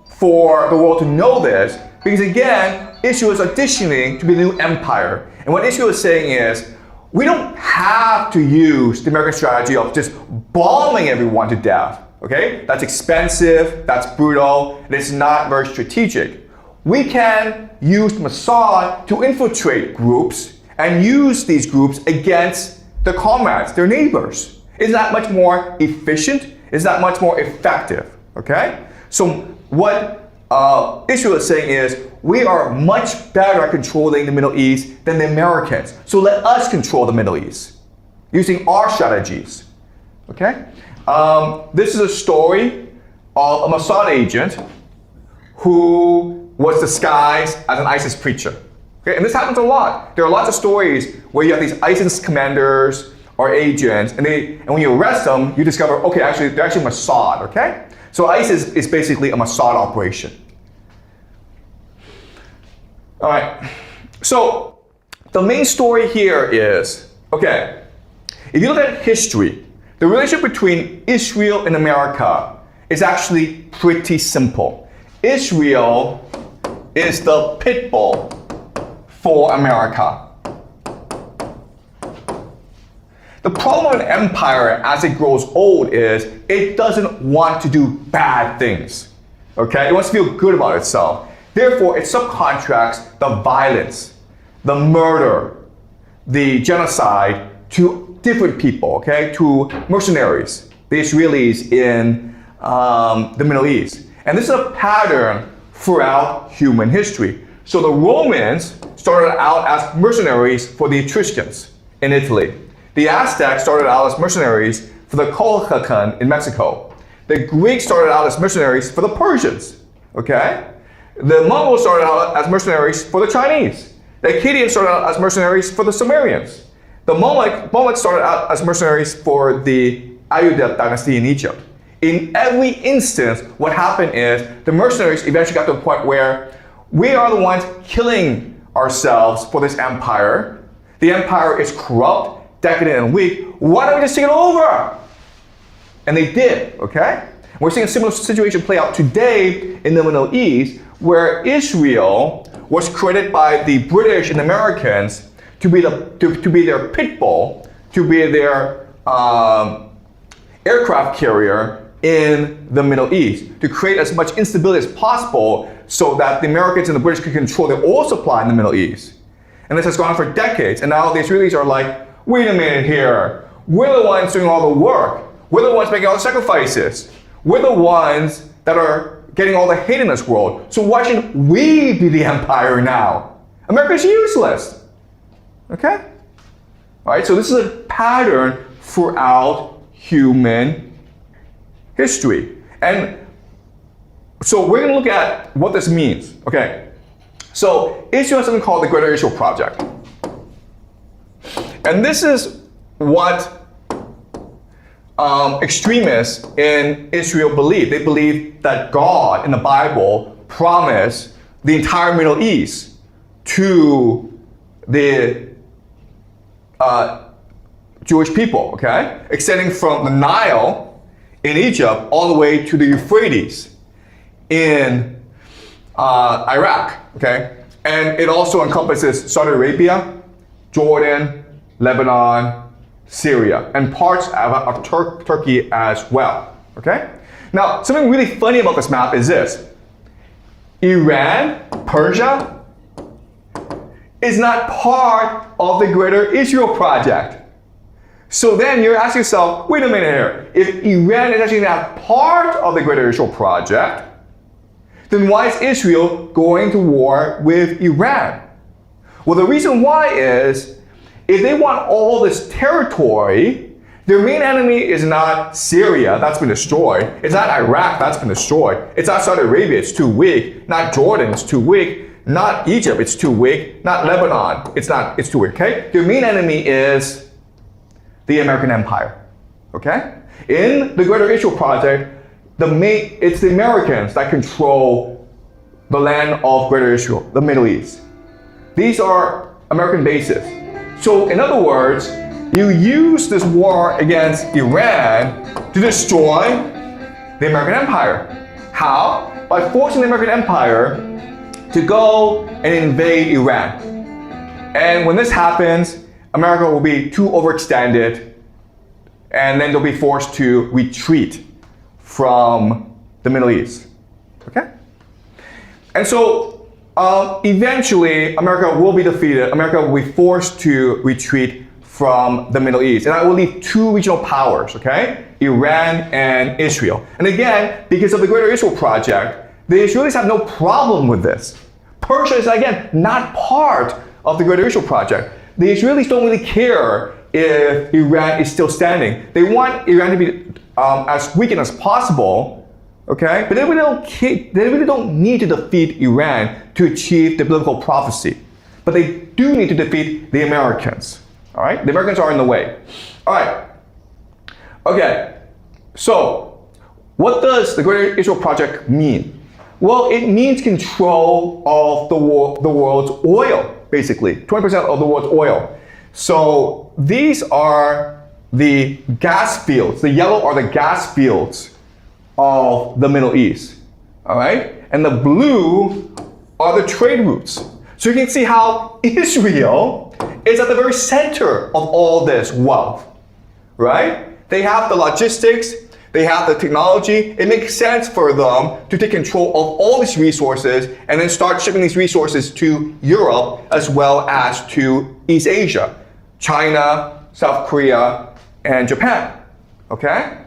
for the world to know this because again, Israel is auditioning to be the new empire. And what Israel is saying is, we don't have to use the American strategy of just bombing everyone to death. Okay? That's expensive, that's brutal, and it's not very strategic. We can use Mossad to infiltrate groups and use these groups against their comrades, their neighbors. Is that much more efficient? Is that much more effective? Okay? So what Israel is saying is, we are much better at controlling the Middle East than the Americans. So let us control the Middle East using our strategies. Okay? This is a story of a Mossad agent who was disguised as an ISIS preacher. Okay? And this happens a lot. There are lots of stories where you have these ISIS commanders or agents, and when you arrest them, you discover, okay, actually, they're actually Mossad, okay? So ISIS is basically a Mossad operation. All right, so the main story here is, okay, if you look at history, the relationship between Israel and America is actually pretty simple. Israel is the pit bull for America. The problem with an empire as it grows old is it doesn't want to do bad things. Okay? It wants to feel good about itself. Therefore, it subcontracts the violence, the murder, the genocide to different people, okay? To mercenaries, the Israelis in the Middle East. And this is a pattern throughout human history. So the Romans started out as mercenaries for the Etruscans in Italy. The Aztecs started out as mercenaries for the Colchican in Mexico. The Greeks started out as mercenaries for the Persians, okay? The Mongols started out as mercenaries for the Chinese. The Akkadians started out as mercenaries for the Sumerians. The Mamluks started out as mercenaries for the Ayyubid dynasty in Egypt. In every instance, what happened is the mercenaries eventually got to a point where we are the ones killing ourselves for this empire. The empire is corrupt, decadent, and weak. Why don't we just take it over? And they did, okay? We're seeing a similar situation play out today in the Middle East, where Israel was created by the British and Americans to be their pit bull, to be their aircraft carrier in the Middle East, to create as much instability as possible so that the Americans and the British could control the oil supply in the Middle East. And this has gone on for decades, and now the Israelis are like, wait a minute here, we're the ones doing all the work, we're the ones making all the sacrifices, we're the ones that are getting all the hate in this world. So why shouldn't we be the empire now? America's useless. Okay? All right, so this is a pattern throughout human history. And so we're going to look at what this means. Okay? So Israel has something called the Greater Israel Project. And this is what extremists in Israel believe. They believe that God in the Bible promised the entire Middle East to the Jewish people, okay? Extending from the Nile in Egypt all the way to the Euphrates in Iraq, okay? And it also encompasses Saudi Arabia, Jordan, Lebanon, Syria, and parts of Turkey as well, okay? Now, something really funny about this map is this. Iran, Persia, is not part of the Greater Israel Project. So then you're asking yourself, wait a minute here, if Iran is actually not part of the Greater Israel Project, then why is Israel going to war with Iran? Well, the reason why is, if they want all this territory, their main enemy is not Syria, that's been destroyed. It's not Iraq, that's been destroyed. It's not Saudi Arabia, it's too weak. Not Jordan, it's too weak. Not Egypt, it's too weak. Not Lebanon, it's too weak, okay? Their main enemy is the American Empire, okay? In the Greater Israel Project, it's the Americans that control the land of Greater Israel, the Middle East. These are American bases. So in other words, you use this war against Iran to destroy the American Empire. How? By forcing the American Empire to go and invade Iran. And when this happens, America will be too overextended, and then they'll be forced to retreat from the Middle East. Okay? And so eventually America will be defeated. America will be forced to retreat from the Middle East. And that will leave two regional powers, okay? Iran and Israel. And again, because of the Greater Israel Project, the Israelis have no problem with this. Persia is, again, not part of the Greater Israel Project. The Israelis don't really care if Iran is still standing. They want Iran to be as weakened as possible, okay? But they really don't need to defeat Iran to achieve the biblical prophecy. But they do need to defeat the Americans, all right? The Americans are in the way. All right. Okay, so what does the Greater Israel Project mean? Well, it means control of the world's oil, basically, 20% of the world's oil. So these are the gas fields. The yellow are the gas fields of the Middle East, all right? And the blue are the trade routes. So you can see how Israel is at the very center of all this wealth, right? They have the logistics, they have the technology. It makes sense for them to take control of all these resources and then start shipping these resources to Europe as well as to East Asia, China, South Korea, and Japan, okay?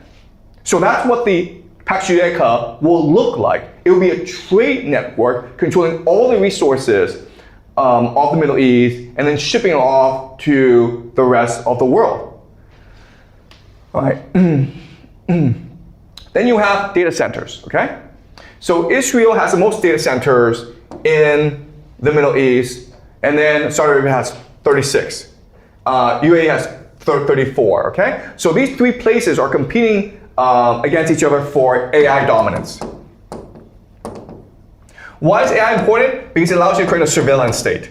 So that's what the Pax Judaica will look like. It will be a trade network controlling all the resources of the Middle East and then shipping it off to the rest of the world. All right. Then you have data centers, okay? So Israel has the most data centers in the Middle East, and then Saudi Arabia has 36. UAE has 34, okay? So these three places are competing against each other for AI dominance. Why is AI important? Because it allows you to create a surveillance state.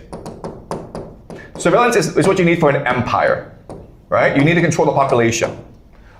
Surveillance is what you need for an empire, right? You need to control the population.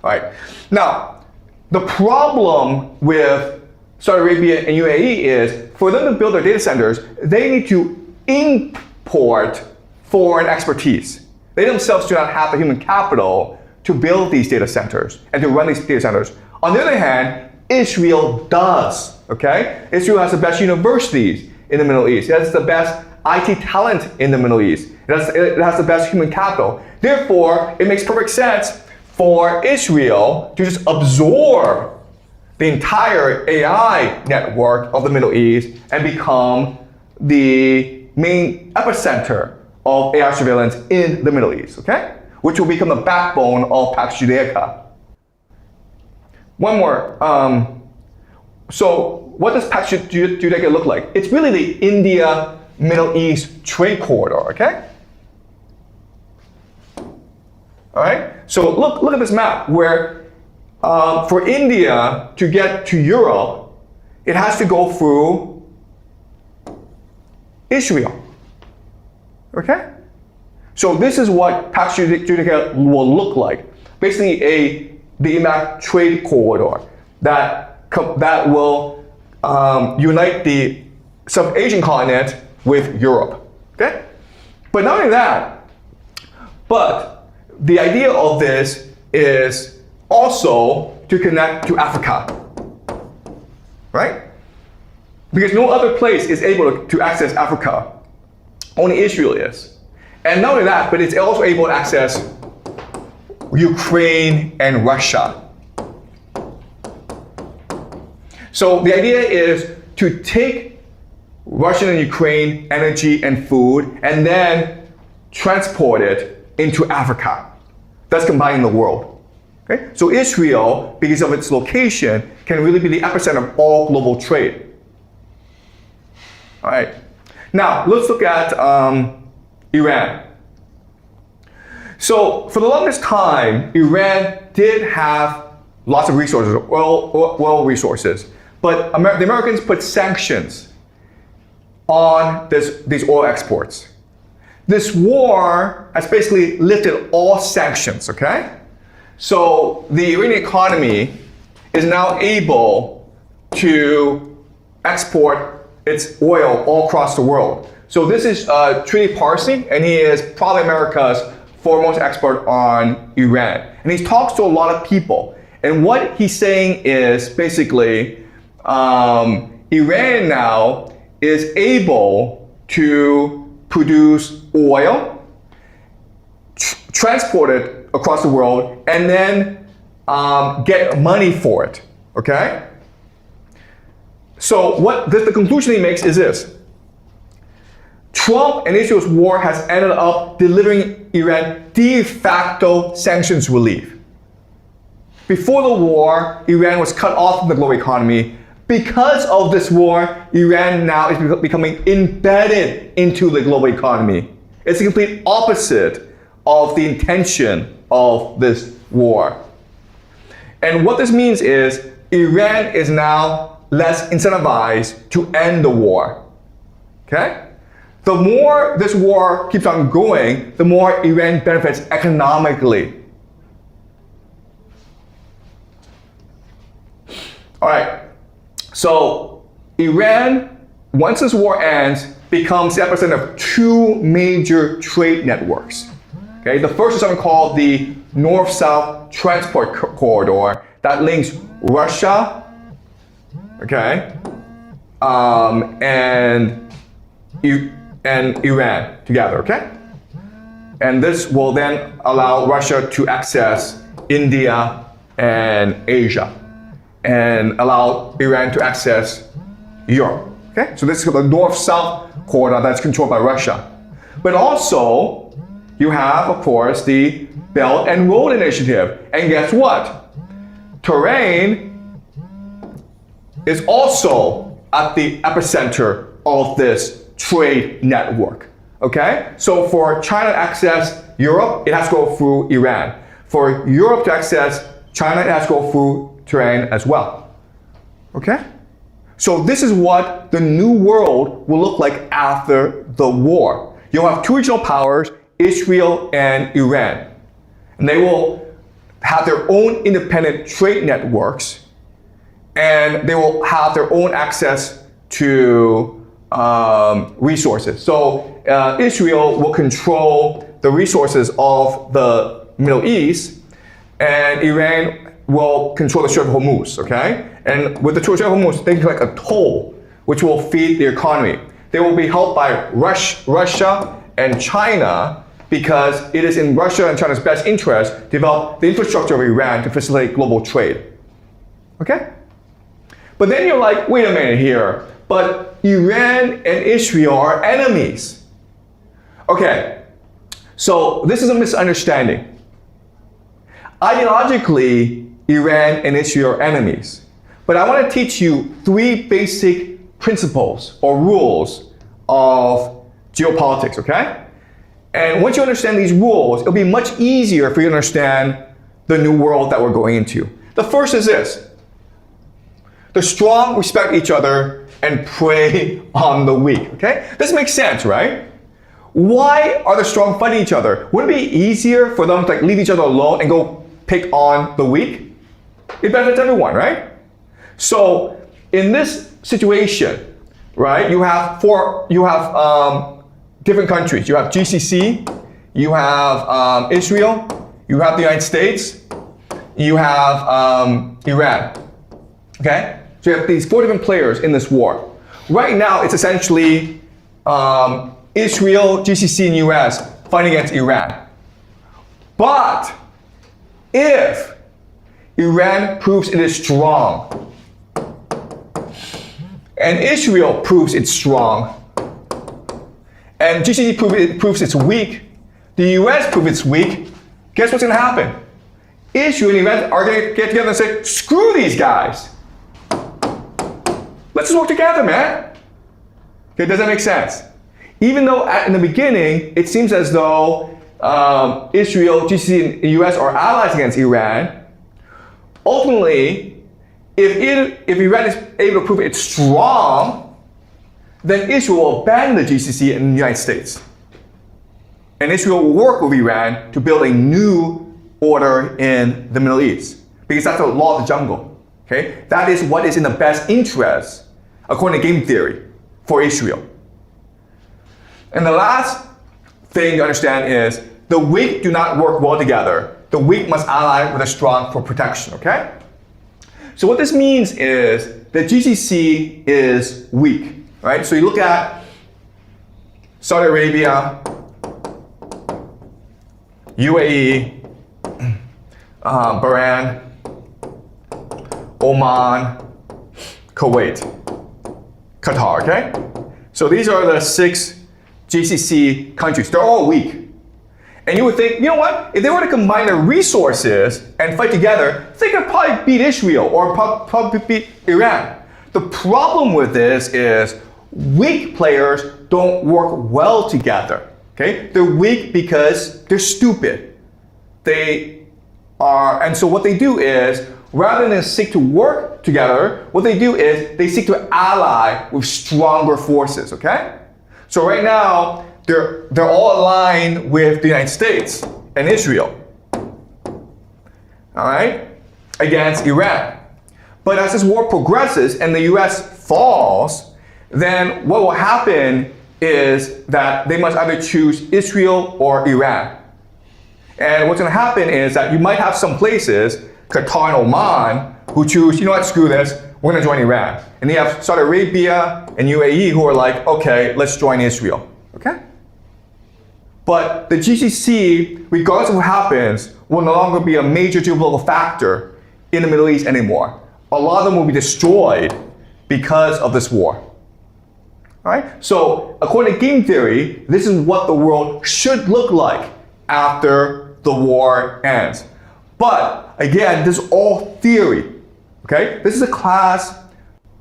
All right. Now, the problem with Saudi Arabia and UAE is for them to build their data centers, they need to import foreign expertise. They themselves do not have the human capital to build these data centers and to run these data centers. On the other hand, Israel does, okay? Israel has the best universities in the Middle East. It has the best IT talent in the Middle East. It has the best human capital. Therefore, it makes perfect sense for Israel to just absorb the entire AI network of the Middle East and become the main epicenter of AI surveillance in the Middle East, okay? Which will become the backbone of Pax Judaica. One more. So what does Pax Judaica look like? It's really the India-Middle East trade corridor, okay? All right, so look at this map where for India to get to Europe, it has to go through Israel, okay? So this is what Pax Judaica will look like. Basically the IMAC trade corridor that will unite the South Asian continent with Europe, okay? But not only that, but the idea of this is also to connect to Africa, right? Because no other place is able to access Africa. Only Israel is. And not only that, but it's also able to access Ukraine and Russia. So the idea is to take Russian and Ukraine energy and food and then transport it into Africa. That's combining the world. Okay? So Israel, because of its location, can really be the epicenter of all global trade. All right. Now, let's look at Iran. So for the longest time, Iran did have lots of resources, oil resources, but the Americans put sanctions on these oil exports. This war has basically lifted all sanctions, okay? So the Iranian economy is now able to export its oil all across the world. So this is Trini Parsi, and he is probably America's foremost expert on Iran. And he talks to a lot of people. And what he's saying is basically Iran now is able to produce oil, transport it across the world, and then get money for it, okay? So what the conclusion he makes is this. Trump and Israel's war has ended up delivering Iran de facto sanctions relief. Before the war, Iran was cut off from the global economy. Because of this war, Iran now is becoming embedded into the global economy. It's the complete opposite of the intention of this war. And what this means is Iran is now less incentivized to end the war. Okay? The more this war keeps on going, the more Iran benefits economically. All right, so Iran, once this war ends, becomes the epicenter of two major trade networks. Okay, the first is something called the North-South Transport Corridor that links Russia, okay, and Iran together, okay? And this will then allow Russia to access India and Asia, and allow Iran to access Europe, okay? So this is the North-South corridor that's controlled by Russia. But also, you have, of course, the Belt and Road Initiative. And guess what? Tehran is also at the epicenter of this trade network, okay? So for China to access Europe, it has to go through Iran. For Europe to access China, it has to go through Tehran as well, okay? So this is what the new world will look like after the war. You'll have two regional powers, Israel and Iran. And they will have their own independent trade networks, and they will have their own access to resources. So Israel will control the resources of the Middle East, and Iran will control the Strait of Hormuz, okay? And with the Strait of Hormuz, they collect a toll, which will feed the economy. They will be helped by Russia and China, because it is in Russia and China's best interest to develop the infrastructure of Iran to facilitate global trade. Okay? But then you're like, wait a minute here, but Iran and Israel are enemies. Okay, so this is a misunderstanding. Ideologically, Iran and Israel are enemies. But I want to teach you three basic principles or rules of geopolitics, okay? And once you understand these rules, it'll be much easier for you to understand the new world that we're going into. The first is this. The strong respect each other and prey on the weak, okay? This makes sense, right? Why are the strong fighting each other? Wouldn't it be easier for them to leave each other alone and go pick on the weak? It benefits everyone, right? So in this situation, right, you have different countries. You have GCC, you have Israel, you have the United States, you have Iran, okay? So you have these four different players in this war. Right now, it's essentially Israel, GCC, and US fighting against Iran. But if Iran proves it is strong, and Israel proves it's strong, and GCC proves it's weak, the US proves it's weak, guess what's going to happen? Israel and Iran are going to get together and say, screw these guys. Let's just work together, man. Okay, does that make sense? Even though in the beginning, it seems as though Israel, GCC, and the US are allies against Iran, ultimately, if Iran is able to prove it's strong, then Israel will abandon the GCC and the United States. And Israel will work with Iran to build a new order in the Middle East. Because that's the law of the jungle. Okay? That is what is in the best interest, according to game theory, for Israel. And the last thing to understand is the weak do not work well together, the weak must ally with the strong for protection, okay? So what this means is that GCC is weak, right? So you look at Saudi Arabia, UAE, Bahrain, Oman, Kuwait, Qatar, okay? So these are the 6 GCC countries. They're all weak. And you would think, you know what? If they were to combine their resources and fight together, they could probably beat Israel or probably beat Iran. The problem with this is weak players don't work well together. Okay? They're weak because they're stupid. And so what they do is, rather than seek to work together, what they do is they seek to ally with stronger forces, okay? So right now, they're all aligned with the United States and Israel, all right, against Iran. But as this war progresses and the US falls, then what will happen is that they must either choose Israel or Iran. And what's going to happen is that you might have some places, Qatar and Oman, who choose, you know what, screw this, we're going to join Iran. And you have Saudi Arabia and UAE who are like, okay, let's join Israel, okay? But the GCC, regardless of what happens, will no longer be a major geopolitical factor in the Middle East anymore. A lot of them will be destroyed because of this war. All right? So according to game theory, this is what the world should look like after the war ends. But again, this is all theory. Okay? This is a class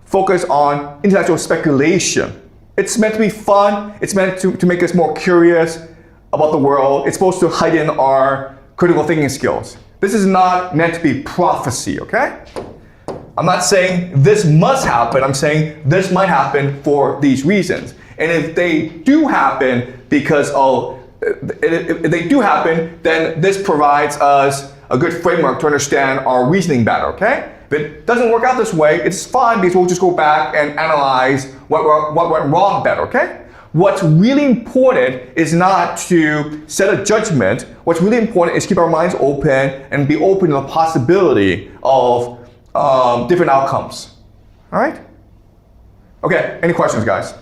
focused on intellectual speculation. It's meant to be fun. It's meant to make us more curious about the world. It's supposed to heighten our critical thinking skills. This is not meant to be prophecy, okay? I'm not saying this must happen. I'm saying this might happen for these reasons. And if they do happen if they do happen, then this provides us a good framework to understand our reasoning better, okay? If it doesn't work out this way, it's fine because we'll just go back and analyze what went wrong better, okay? What's really important is not to set a judgment. What's really important is keep our minds open and be open to the possibility of different outcomes. All right? Okay, any questions, guys?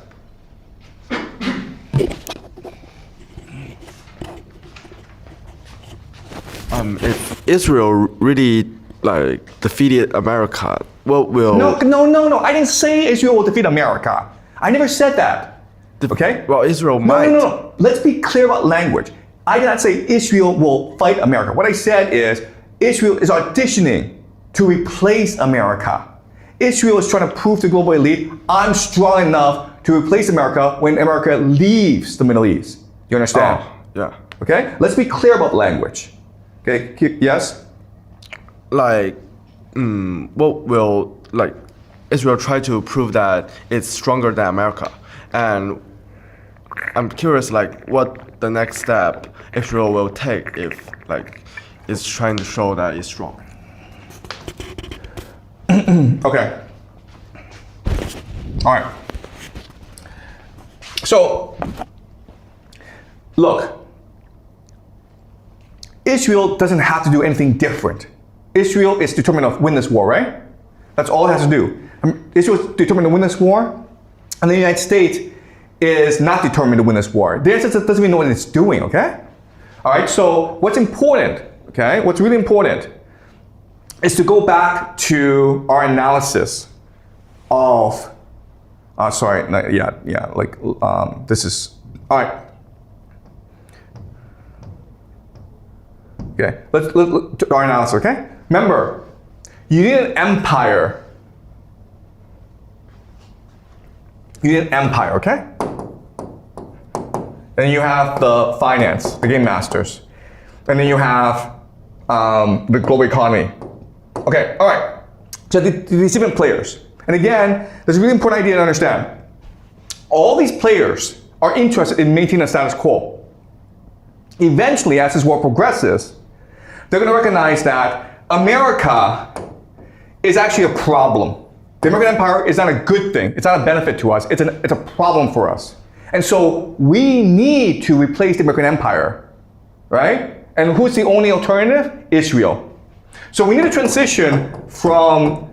If Israel really defeated America, what will... No. I didn't say Israel will defeat America. I never said that. Okay? Well, Israel might. No. Let's be clear about language. I did not say Israel will fight America. What I said is Israel is auditioning to replace America. Israel is trying to prove to the global elite, I'm strong enough to replace America when America leaves the Middle East. You understand? Oh, yeah. Okay? Let's be clear about language. Okay? Yes? What will Israel try to prove that it's stronger than America? And I'm curious, what the next step Israel will take if, it's trying to show that it's strong. Okay. All right. So, look, Israel doesn't have to do anything different. Israel is determined to win this war, right? That's all it has to do. Israel is determined to win this war, and the United States is not determined to win this war. The United States doesn't even know what it's doing, okay? All right, so what's important, okay? What's really important is to go back to our analysis of, this is, all right. Okay, let's to our analysis, okay? Remember, you need an empire. You need an empire, okay? Then you have the finance, the game masters. And then you have the global economy. Okay, all right. So these different players. And again, there's a really important idea to understand. All these players are interested in maintaining a status quo. Eventually, as this war progresses, they're going to recognize that America is actually a problem. The American empire is not a good thing. It's not a benefit to us. It's a problem for us. And so we need to replace the American empire, right? And who's the only alternative? Israel. So we need to transition from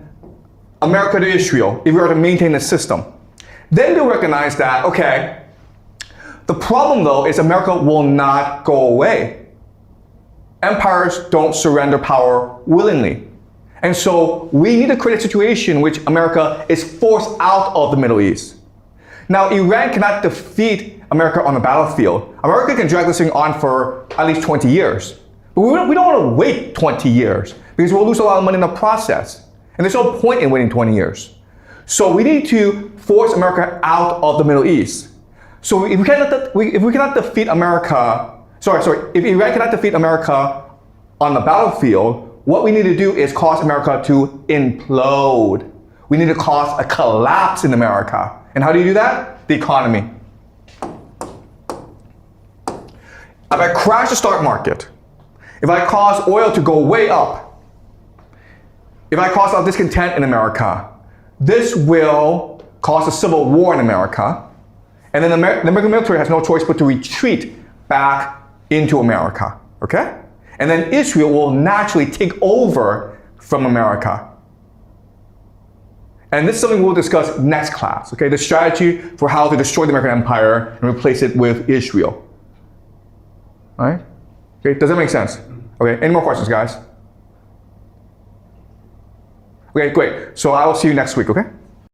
America to Israel if we are to maintain the system. Then they recognize that, okay, the problem though is America will not go away. Empires don't surrender power willingly. And so we need to create a situation in which America is forced out of the Middle East. Now, Iran cannot defeat America on the battlefield. America can drag this thing on for at least 20 years. But we don't want to wait 20 years because we'll lose a lot of money in the process. And there's no point in waiting 20 years. So we need to force America out of the Middle East. So if we cannot defeat America, if Iran cannot defeat America on the battlefield, what we need to do is cause America to implode. We need to cause a collapse in America. And how do you do that? The economy. If I crash the stock market, if I cause oil to go way up, if I cause a lot of discontent in America, this will cause a civil war in America. And then the American military has no choice but to retreat back into America, okay? And then Israel will naturally take over from America. And this is something we'll discuss next class, okay? The strategy for how to destroy the American empire and replace it with Israel. All right? Okay, does that make sense? Okay, any more questions, guys? Okay, great. So I will see you next week, okay?